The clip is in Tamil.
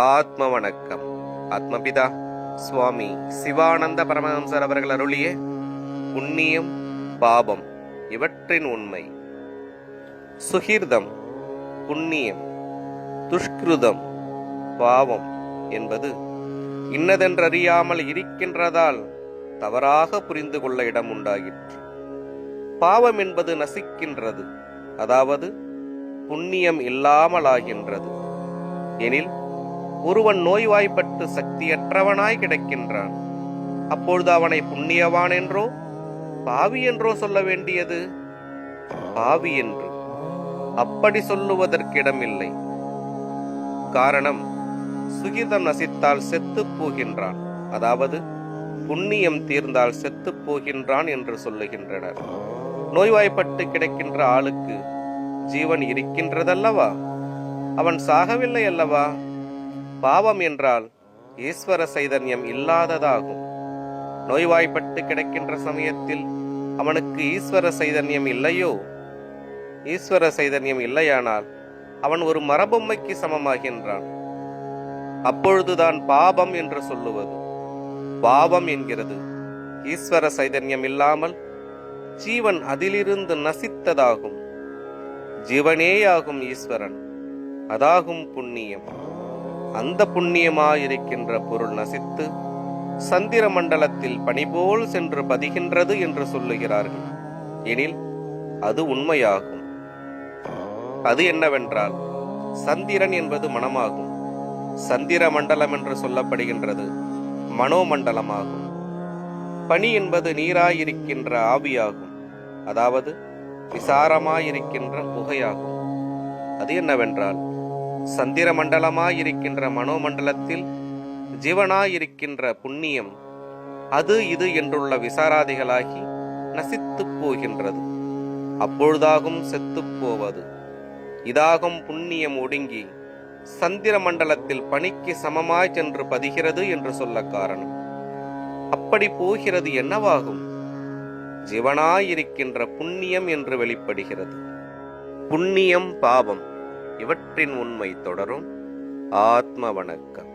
ஆத்ம வணக்கம். ஆத்மபிதா சுவாமி சிவானந்த பரமஹம்சர் அவர்கள் அருளிய புண்ணியம் பாபம் இவற்றின் உண்மை. சுகிர்தம் புண்ணியம், துஷ்கிருதம் பாவம் என்பது இன்னதென்றறியாமல் இருக்கின்றதால் தவறாக புரிந்து கொள்ள இடம் உண்டாகிற்று. பாவம் என்பது நசிக்கின்றது, அதாவது புண்ணியம் இல்லாமலாகின்றது. எனில் ஒருவன் நோய்வாய்ப்பட்டு சக்தியற்றவனாய் கிடக்கின்றான். அப்பொழுது அவனை புண்ணியவான் என்றோ பாவி என்றோ சொல்ல வேண்டியது? பாவி என்று. அப்படி சொல்லுவதற்கிடமில்லை. காரணம், சுகிதம் நசித்தால் செத்துப் போகின்றான், அதாவது புண்ணியம் தீர்ந்தால் செத்துப் போகின்றான் என்று சொல்லுகின்றனர். நோய்வாய்ப்பட்டு கிடக்கின்ற ஆளுக்கு ஜீவன் இருக்கின்றதல்லவா? அவன் சாகவில்லை அல்லவா? பாவம் என்றால் ஈஸ்வர சைதன்யம் இல்லாததாகும். நோய்வாய்ப்பட்டு கிடக்கின்ற சமயத்தில் அவனுக்கு ஈஸ்வர சைதன்யம் இல்லையோ? ஈஸ்வர சைதன்யம் இல்லையானால் அவன் ஒரு மரபொம்மைக்கு சமமாகின்றான். அப்பொழுதுதான் பாபம் என்று சொல்லுவது. பாவம் என்கிறது ஈஸ்வர சைதன்யம் இல்லாமல் ஜீவன் அதிலிருந்து நசித்ததாகும். ஜீவனேயாகும் ஈஸ்வரன், அதாகும் புண்ணியம். அந்த புண்ணியமாயிருக்கின்ற பொருள் நசித்து சந்திர மண்டலத்தில் பனிபோல் சென்று பதிகின்றது என்று சொல்லுகிறார்கள். எனில் அது உண்மையாகும். அது என்னவென்றால், சந்திரன் என்பது மனமாகும். சந்திர மண்டலம் என்று சொல்லப்படுகின்றது மனோமண்டலமாகும். பனி என்பது நீராயிருக்கின்ற ஆவியாகும், அதாவது விசாரமாயிருக்கின்ற புகையாகும். அது என்னவென்றால், சந்திர மண்டலமாயிருக்கின்ற மனோமண்டலத்தில் ஜீவனாயிருக்கின்ற புண்ணியம் அது இது என்றுள்ள விசாராதிகளாகி நசித்து போகின்றது. அப்பொழுதாகும் செத்துப் போவது. இதாகும் புண்ணியம் ஒடுங்கி சந்திர மண்டலத்தில் பனிக்கு சமமாய் சென்று பதிகிறது என்று சொல்ல காரணம். அப்படி போகிறது என்னவாகும்? ஜீவனாயிருக்கின்ற புண்ணியம் என்று வெளிப்படுகிறது. புண்ணியம் பாவம் இவற்றின் உண்மை தொடரும். ஆத்ம வணக்கம்.